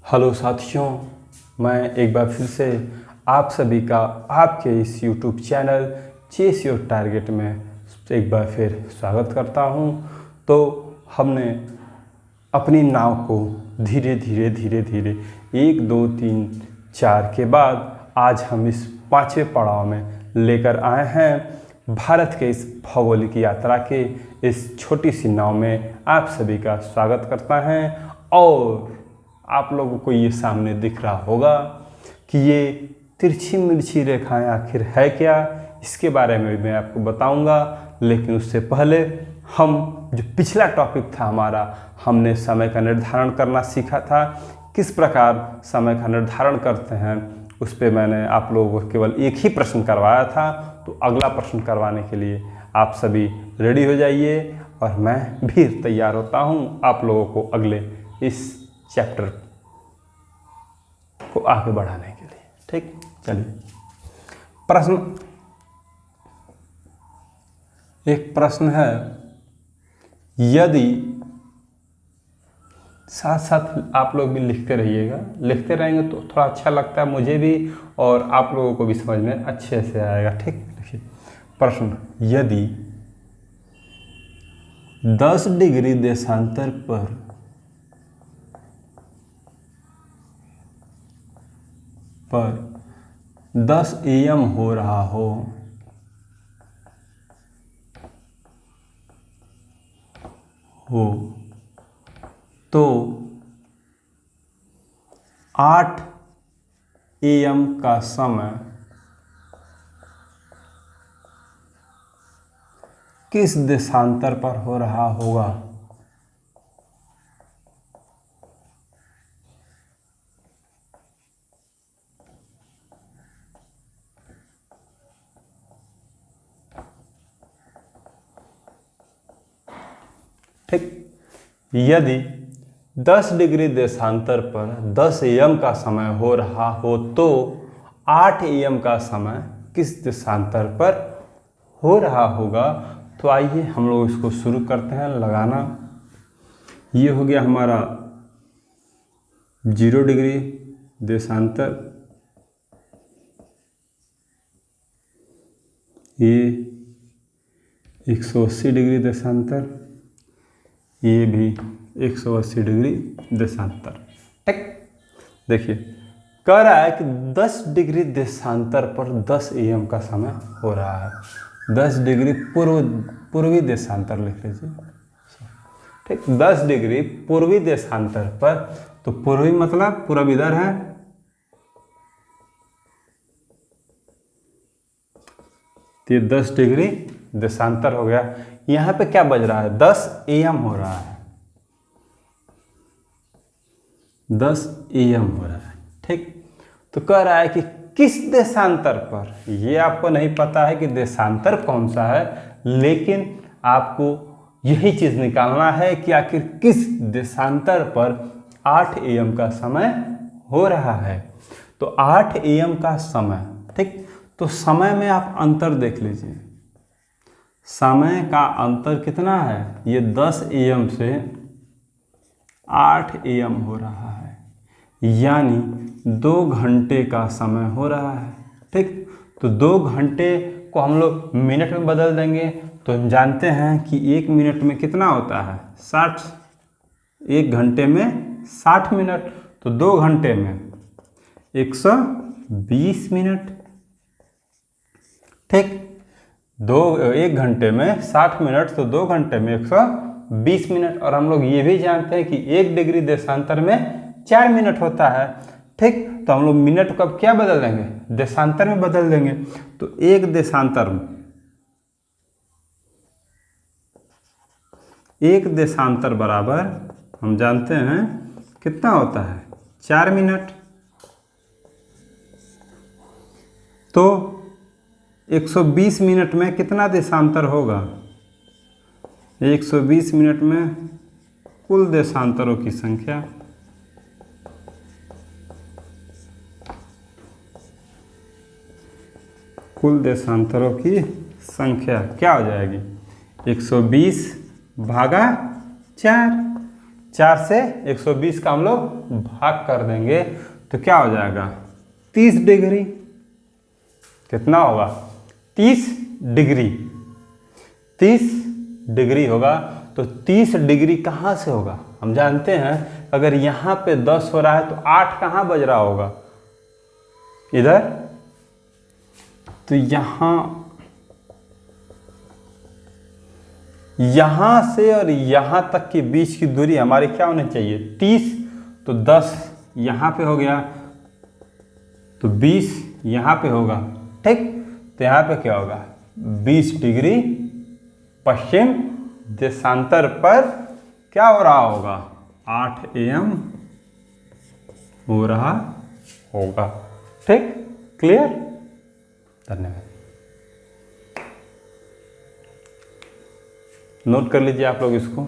Hello साथियों, मैं एक बार फिर से आप सभी का आपके इस YouTube channel chase your target में एक बार फिर स्वागत करता हूं। तो हमने अपनी नाव को धीरे धीरे 1 2 3 4 के बाद आज हम इस 5वें पड़ाव में लेकर आए हैं। भारत के इस भौगोलिक यात्रा के इस छोटी सी नाव में आप सभी का स्वागत करता है। और आप लोगों को ये सामने दिख रहा होगा कि ये तिरछी मिर्ची रेखाएं आखिर है क्या, इसके बारे में मैं आपको बताऊंगा। लेकिन उससे पहले हम जो पिछला टॉपिक था हमारा, हमने समय का निर्धारण करना सीखा था। किस प्रकार समय का निर्धारण करते हैं उस पर मैंने आप लोगों को केवल एक ही प्रश्न करवाया था। तो अगला प्रश्न करवाने के लिए आप सभी रेडी हो जाइए और मैं भी तैयार होता हूँ आप लोगों को अगले इस चैप्टर को आगे बढ़ाने के लिए। ठीक, चलिए एक प्रश्न है। यदि साथ साथ आप लोग भी लिखते रहिएगा, लिखते रहेंगे तो थोड़ा अच्छा लगता है मुझे भी और आप लोगों को भी समझ में अच्छे से आएगा। ठीक, देखिए प्रश्न, यदि 10 डिग्री देशांतर पर पर 10 AM हो रहा हो तो 8 AM का समय किस देशांतर पर हो रहा होगा? ठीक, यदि 10 डिग्री देशांतर पर 10 AM का समय हो रहा हो तो 8 AM का समय किस देशांतर पर हो रहा होगा? तो आइए हम लोग इसको शुरू करते हैं लगाना। ये हो गया हमारा 0 डिग्री देशांतर, ये 180 डिग्री देशांतर, ये भी 180 डिग्री देशांतर। ठीक, देखिए कह रहा है कि 10 डिग्री देशांतर पर 10 AM का समय हो रहा है। 10 डिग्री पूर्वी देशांतर लिख लीजिए। ठीक, 10 डिग्री पूर्वी देशांतर पर, तो पूर्वी मतलब पूर्व इधर है, तो ये 10 डिग्री देशांतर हो गया। यहाँ पे क्या बज रहा है? 10 AM हो रहा है, 10 AM हो रहा है। ठीक, तो कह रहा है कि किस देशांतर पर, ये आपको नहीं पता है कि देशांतर कौन सा है, लेकिन आपको यही चीज निकालना है कि आखिर किस देशांतर पर 8 AM का समय हो रहा है। तो 8 AM का समय, ठीक, तो समय में आप अंतर देख लीजिए। समय का अंतर कितना है? ये 10 AM से 8 AM हो रहा है, यानी 2 घंटे का समय हो रहा है। ठीक, तो 2 घंटे को हम लोग मिनट में बदल देंगे तो हम जानते हैं कि 1 मिनट में कितना होता है? 60। 1 घंटे में 60 मिनट, तो 2 घंटे में 120 मिनट। ठीक, 1 घंटे में 60 मिनट, तो 2 घंटे में 120 मिनट। और हम लोग ये भी जानते हैं कि 1 डिग्री देशांतर में 4 मिनट होता है। ठीक, तो हम लोग मिनट को अब क्या बदल देंगे? देशांतर में बदल देंगे। तो 1 देशांतर बराबर हम जानते हैं कितना होता है? 4 मिनट। तो 120 मिनट में कितना देशांतर होगा? 120 मिनट में कुल देशांतरों की संख्या, कुल देशांतरों की संख्या क्या हो जाएगी? 120 भागा 4। 4 से 120 का हम लोग भाग कर देंगे तो क्या हो जाएगा 30 डिग्री। कितना होगा 30 डिग्री। 30 डिग्री होगा तो 30 डिग्री कहाँ से होगा? हम जानते हैं अगर यहाँ पे 10 हो रहा है तो 8 कहाँ बज रहा होगा? इधर। तो यहाँ से और यहाँ तक के बीच की दूरी हमारी क्या होनी चाहिए 30। तो 10 यहाँ पे हो गया तो 20 यहाँ पे होगा, ठीक। तो यहाँ पे क्या होगा 20 डिग्री पश्चिम देशांतर पर क्या हो रहा होगा 8 AM हो रहा होगा, ठीक। क्लियर? धन्यवाद। नोट कर लीजिए आप लोग इसको।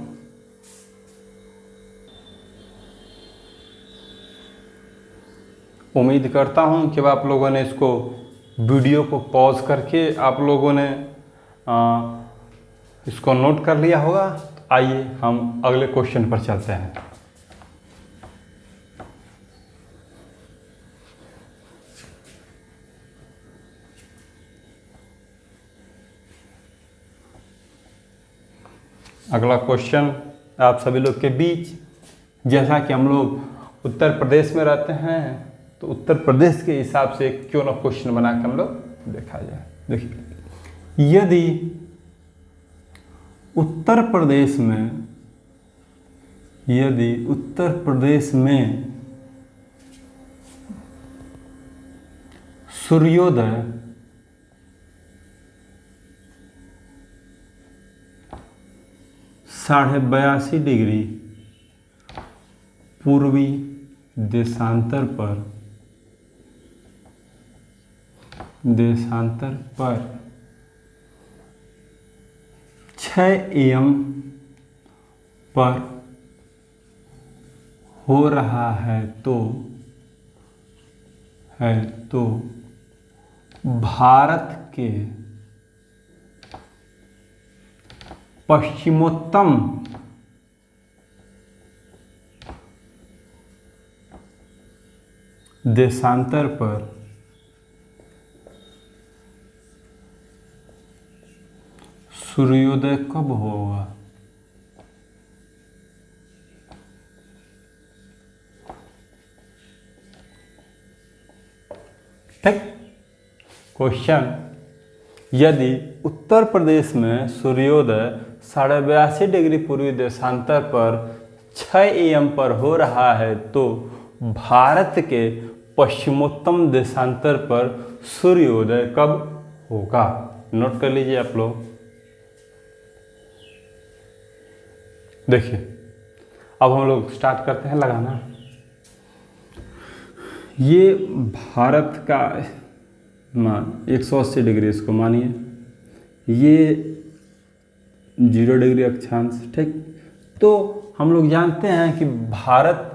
उम्मीद करता हूं कि आप लोगों ने इसको वीडियो को पॉज करके आप लोगों ने इसको नोट कर लिया होगा। आइए हम अगले क्वेश्चन पर चलते हैं। अगला क्वेश्चन आप सभी लोग के बीच, जैसा कि हम लोग उत्तर प्रदेश में रहते हैं तो उत्तर प्रदेश के हिसाब से क्यों ना क्वेश्चन बना के हम लोग देखा जाए। देखिए, यदि उत्तर प्रदेश में सूर्योदय साढ़े 82 डिग्री पूर्वी देशांतर पर 6 AM पर हो रहा है तो भारत के पश्चिमोत्तर देशांतर पर सूर्योदय कब होगा? ठीक। क्वेश्चन, यदि उत्तर प्रदेश में सूर्योदय 82.5 डिग्री पूर्वी देशांतर पर 6 AM पर हो रहा है तो भारत के पश्चिमोत्तर देशांतर पर सूर्योदय कब होगा? नोट कर लीजिए आप लोग। देखिए, अब हम लोग स्टार्ट करते हैं लगाना। ये भारत का मान 180 डिग्री इसको मानिए, ये 0 डिग्री अक्षांश, ठीक। तो हम लोग जानते हैं कि भारत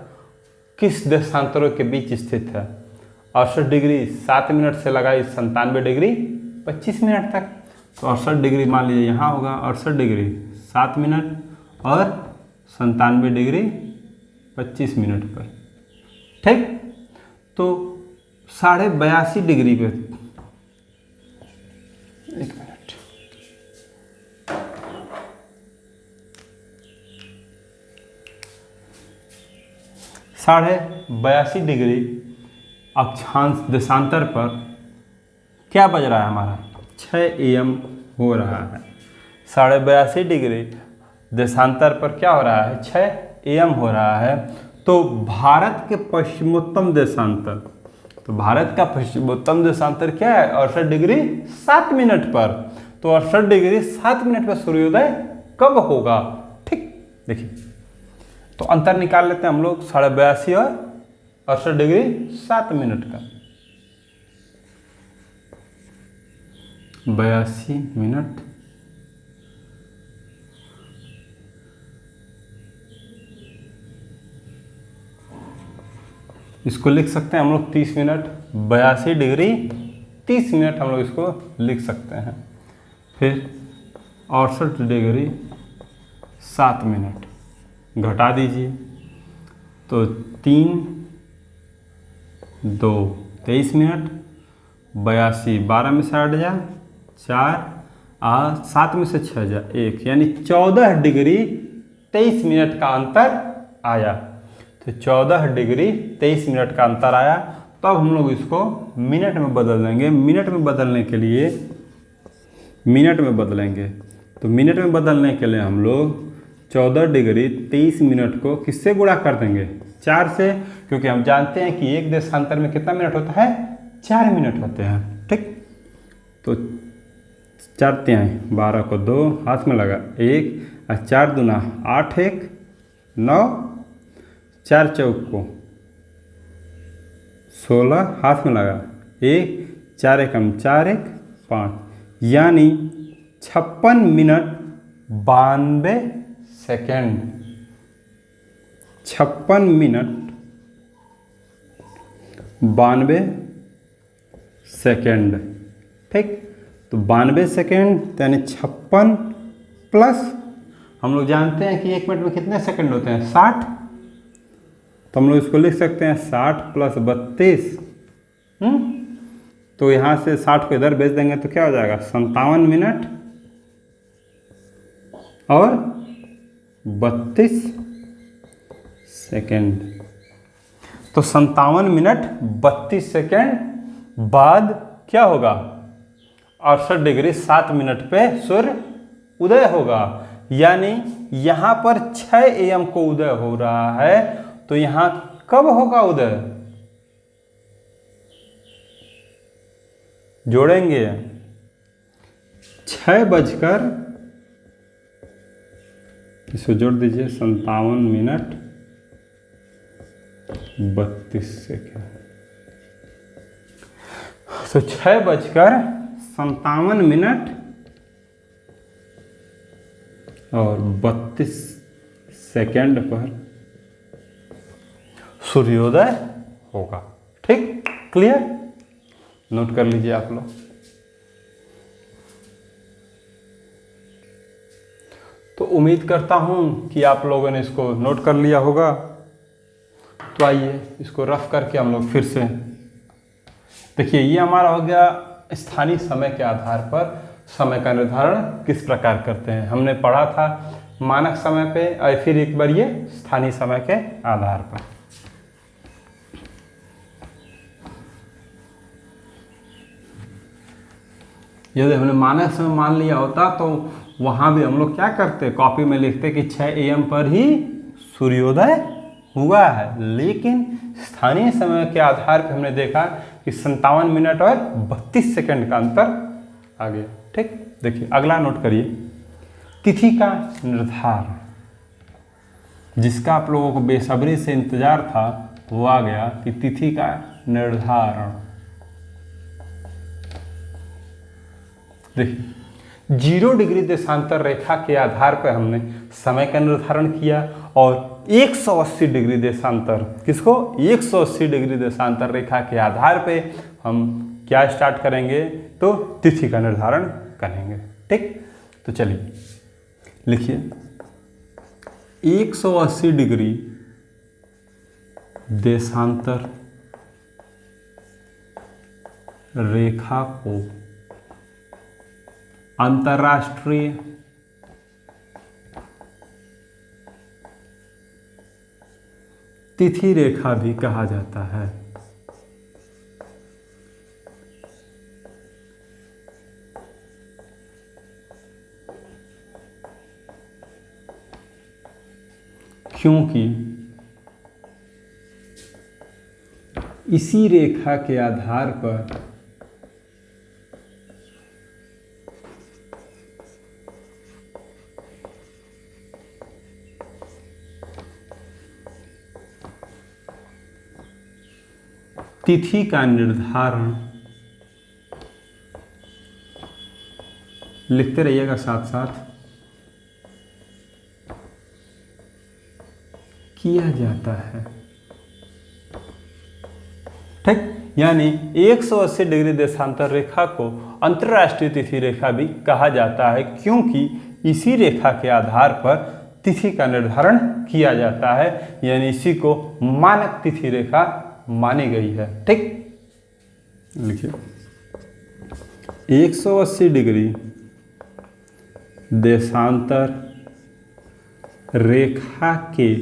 किस देशांतरों के बीच स्थित है? 68 डिग्री 7 मिनट से लगाई 97 डिग्री 25 मिनट तक। तो 68 डिग्री मान लीजिए यहाँ होगा, 68 डिग्री 7 मिनट और 97 डिग्री 25 मिनट पर, ठीक। तो 82.5 डिग्री पे, एक मिनट, साढ़े 82 डिग्री अक्षांश देशांतर पर क्या बज रहा है हमारा 6 AM हो रहा है। 82.5 डिग्री देशांतर पर क्या हो रहा है 6 AM हो रहा है। तो भारत के पश्चिमोत्तर देशांतर, तो भारत का पश्चिमोत्तर देशांतर क्या है 68 डिग्री 7 मिनट पर। तो 68 डिग्री 7 मिनट पर सूर्योदय कब होगा? ठीक। देखिए, तो अंतर निकाल लेते हैं हम लोग 82.5 और 68 डिग्री 7 मिनट का। 82 मिनट इसको लिख सकते हैं हम लोग 30 मिनट। 82 डिग्री 30 मिनट हम लोग इसको लिख सकते हैं। फिर 68 डिग्री 7 मिनट, घटा दीजिए। तो 3 2 23 मिनट, 82 12 में से 8 जा 4 7 में से 6 जा 1, यानी 14 डिग्री 23 मिनट का अंतर आया। तो 14 डिग्री 23 मिनट का अंतर आया। तो अब हम लोग इसको मिनट में बदल देंगे। मिनट में बदलने के लिए मिनट में बदलेंगे। तो मिनट में बदलने के लिए हम लोग 14 डिग्री 23 मिनट को किससे गुणा कर देंगे? 4 से, क्योंकि हम जानते हैं कि एक देशांतर में कितना मिनट होता है? 4 मिनट होते हैं। ठीक, तो 4 तिहाई 12 को 2 हाथ में लगा 1 और 4 दूना 8 1 9, 4 चौक को 16 हाथ में लगा 1 4 एकम 4 1 5, यानी 56 मिनट 92 सेकेंड। 56 minute 92 second. ठीक, तो 92 सेकेंड यानी 56 प्लस, हम लोग जानते हैं कि 1 मिनट में कितने सेकंड होते हैं? 60। तो हम लोग इसको लिख सकते हैं 60 प्लस 32। तो यहाँ से 60 को इधर भेज देंगे तो क्या हो जाएगा? 57 मिनट और 32 सेकेंड। तो 57 मिनट 32 सेकेंड बाद क्या होगा? 68 डिग्री 7 मिनट पे सूर्य उदय होगा। यानी यहाँ पर 6 AM को उदय हो रहा है। तो यहाँ कब होगा उदय? जोड़ेंगे 6 बजकर, इसको जोड़ दीजिए 57 मिनट 32 सेकेंड। तो 6 बजकर 57 मिनट और 32 सेकेंड पर सूर्योदय होगा। ठीक, क्लियर? नोट कर लीजिए आप लोग। तो उम्मीद करता हूं कि आप लोगों ने इसको नोट कर लिया होगा। तो आइए इसको रफ करके हम लोग फिर से देखिए। ये हमारा हो गया स्थानीय समय के आधार पर समय का निर्धारण किस प्रकार करते हैं। हमने पढ़ा था मानक समय पे और फिर एक बार ये स्थानीय समय के आधार पर। यदि हमने मानक समय मान लिया होता तो वहाँ भी हम लोग क्या करते? कॉपी में लिखते कि 6 AM पर ही सूर्योदय हुआ है। लेकिन स्थानीय समय के आधार पर हमने देखा कि 57 मिनट और 32 सेकंड का अंतर आ गया। ठीक, देखिए अगला नोट करिए, तिथि का निर्धारण, जिसका आप लोगों को बेसब्री से इंतजार था वो आ गया कि तिथि का निर्धारण। देखिए 0 डिग्री देशांतर रेखा के आधार पर हमने समय का निर्धारण किया और 180 डिग्री देशांतर, किसको? 180 डिग्री देशांतर रेखा के आधार पे हम क्या स्टार्ट करेंगे? तो तिथि का निर्धारण करेंगे। ठीक, तो चलिए लिखिए 180 डिग्री देशांतर रेखा को अंतर्राष्ट्रीय तिथि रेखा भी कहा जाता है। क्योंकि इसी रेखा के आधार पर तिथि का निर्धारण, लिखते रहिएगा साथ साथ, किया जाता है। ठीक, यानी 180 डिग्री देशांतर रेखा को अंतर्राष्ट्रीय तिथि रेखा भी कहा जाता है, क्योंकि इसी रेखा के आधार पर तिथि का निर्धारण किया जाता है, यानी इसी को मानक तिथि रेखा मानी गई है। ठीक, लिखिए 180 डिग्री देशांतर रेखा के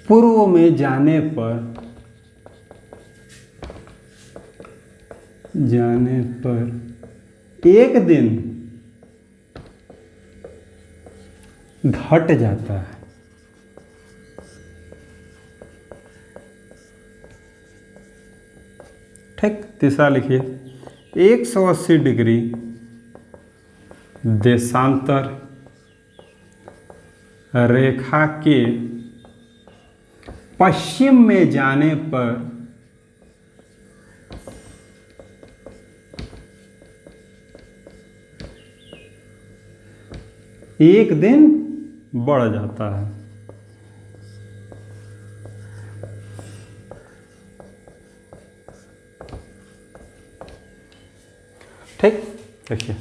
पूर्व में जाने पर एक दिन घट जाता है। ठीक, तीसरा लिखिए 180 डिग्री देशांतर रेखा के पश्चिम में जाने पर एक दिन बढ़ जाता है। ठीक, देखिए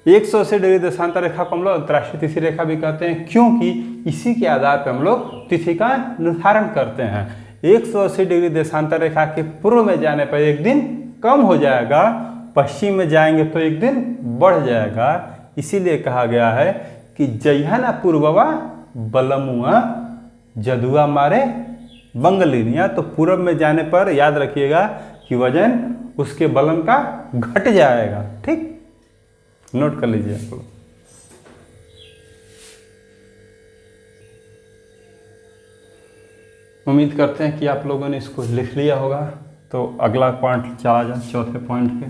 180 डिग्री देशांतर रेखा को हम लोग अंतर्राष्ट्रीय तिथि रेखा भी कहते हैं, क्योंकि इसी के आधार पर हम लोग तिथि का निर्धारण करते हैं। 180 डिग्री देशांतर रेखा के पूर्व में जाने पर एक दिन कम हो जाएगा, पश्चिम में जाएंगे तो एक दिन बढ़ जाएगा। इसीलिए कहा गया है कि जयहना पूर्ववा बलमुआ जदुआ मारे बंगलिनिया। तो पूर्व में जाने पर याद रखिएगा कि वजन उसके बलम का घट जाएगा। ठीक, नोट कर लीजिए आप लोग। उम्मीद करते हैं कि आप लोगों ने इसको लिख लिया होगा। तो अगला पॉइंट चला जाए, चौथे पॉइंट पे।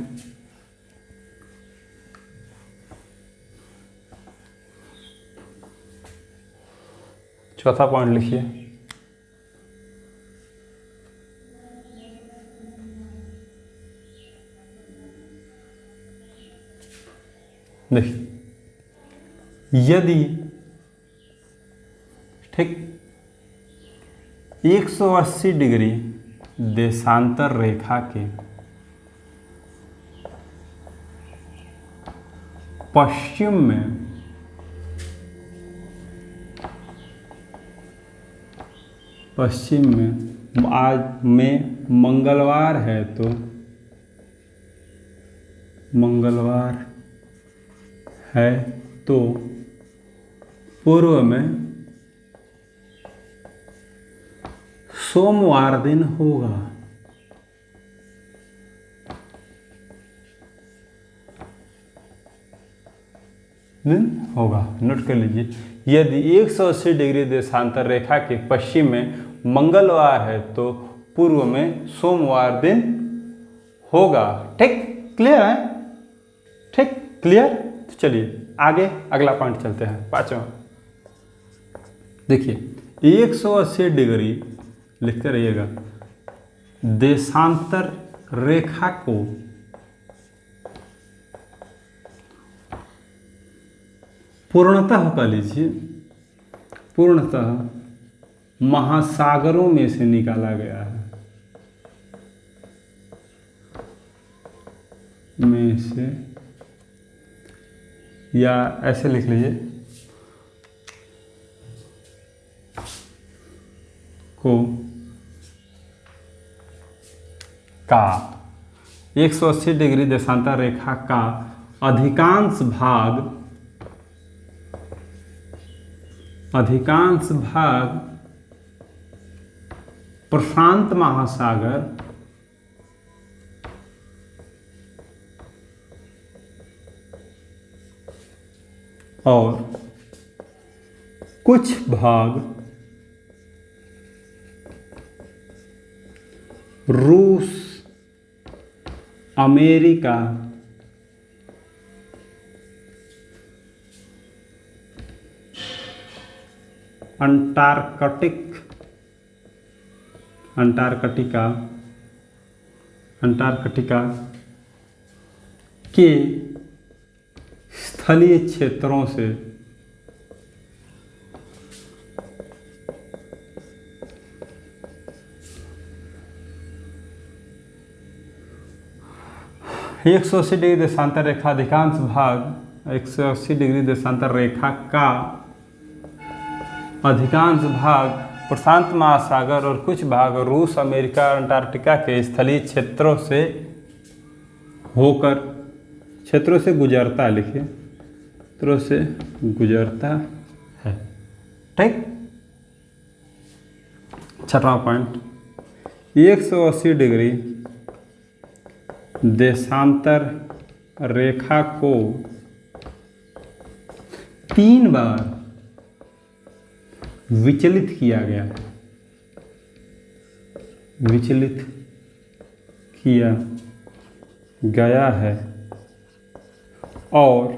चौथा पॉइंट लिखिए देखिए, यदि ठीक 180 डिग्री देशांतर रेखा के पश्चिम में आज में मंगलवार है तो पूर्व में सोमवार दिन होगा। नोट कर लीजिए, यदि 180 डिग्री देशांतर रेखा के पश्चिम में मंगलवार है तो पूर्व में सोमवार दिन होगा। ठीक, क्लियर है? ठीक, क्लियर। तो चलिए आगे अगला पॉइंट चलते हैं, पांचवा। देखिए 180 डिग्री लिखते रहिएगा देशांतर रेखा को पूर्णतः कह लीजिए, पूर्णतः महासागरों में से निकाला गया है, में से, या ऐसे लिख लीजिए को का 180 डिग्री देशांतर रेखा का अधिकांश भाग प्रशांत महासागर और कुछ भाग रूस, अमेरिका, अंटार्कटिका के स्थलीय क्षेत्रों से एक 180 डिग्री देशांतर रेखा अधिकांश भाग 180 डिग्री देशांतर रेखा का अधिकांश भाग प्रशांत महासागर और कुछ भाग रूस, अमेरिका और अंटार्कटिका के स्थलीय क्षेत्रों से गुजरता है। लिखिए, क्षेत्रों से गुजरता है। ठीक। 6वां पॉइंट, 180 डिग्री देशांतर रेखा को 3 बार विचलित किया गया है और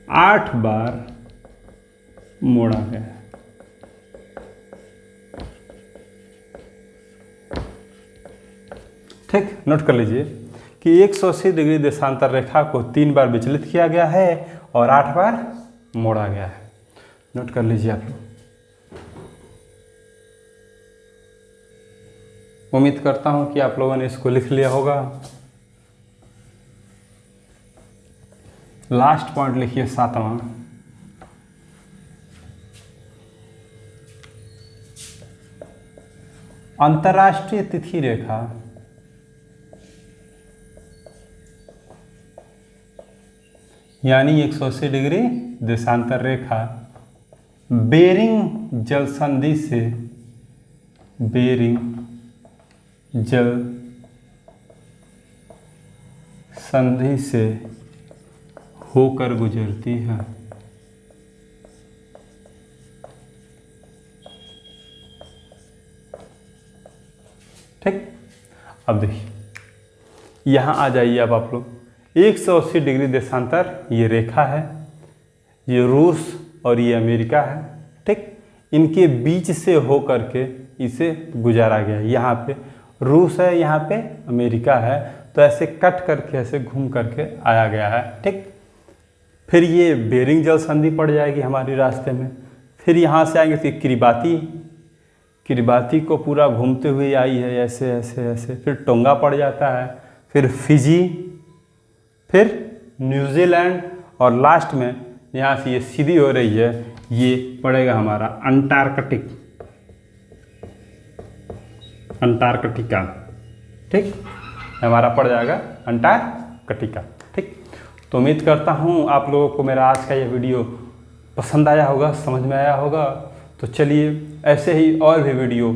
8 बार मोड़ा गया है। ठीक, नोट कर लीजिए कि 180 डिग्री देशांतर रेखा को 3 बार विचलित किया गया है और 8 बार मोड़ा गया है। नोट कर लीजिए आप लोग। उम्मीद करता हूं कि आप लोगों ने इसको लिख लिया होगा। लास्ट पॉइंट लिखिए 7वां, अंतर्राष्ट्रीय तिथि रेखा यानी 180 डिग्री देशांतर रेखा बेरिंग जल संधि से होकर गुजरती है। ठीक। अब देखिए, यहां आ जाइए। अब आप लोग 180 डिग्री देशांतर ये रेखा है, ये रूस और ये अमेरिका है। ठीक, इनके बीच से होकर के इसे गुजारा गया। यहाँ पे रूस है, यहाँ पे अमेरिका है, तो ऐसे कट करके ऐसे घूम करके आया गया है। ठीक, फिर ये बेरिंग जल संधि पड़ जाएगी हमारे रास्ते में। फिर यहाँ से आएंगे तो किरिबाती को पूरा घूमते हुए आई है, ऐसे ऐसे ऐसे। फिर टोंगा पड़ जाता है, फिर फिजी, फिर न्यूजीलैंड और लास्ट में यहाँ से ये सीधी हो रही है, ये पड़ेगा हमारा अंटार्कटिका। ठीक, हमारा पड़ जाएगा अंटार्कटिका। ठीक, तो उम्मीद करता हूँ आप लोगों को मेरा आज का ये वीडियो पसंद आया होगा, समझ में आया होगा। तो चलिए, ऐसे ही और भी वीडियो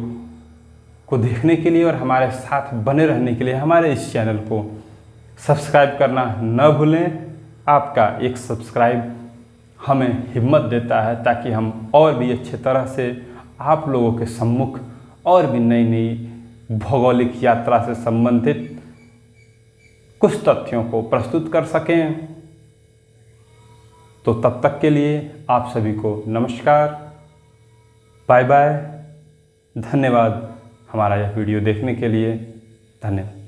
को देखने के लिए और हमारे साथ बने रहने के लिए हमारे इस चैनल को सब्सक्राइब करना न भूलें। आपका एक सब्सक्राइब हमें हिम्मत देता है, ताकि हम और भी अच्छे तरह से आप लोगों के सम्मुख और भी नई नई भौगोलिक यात्रा से संबंधित कुछ तथ्यों को प्रस्तुत कर सकें। तो तब तक के लिए आप सभी को नमस्कार, बाय बाय, धन्यवाद हमारा यह वीडियो देखने के लिए। धन्यवाद।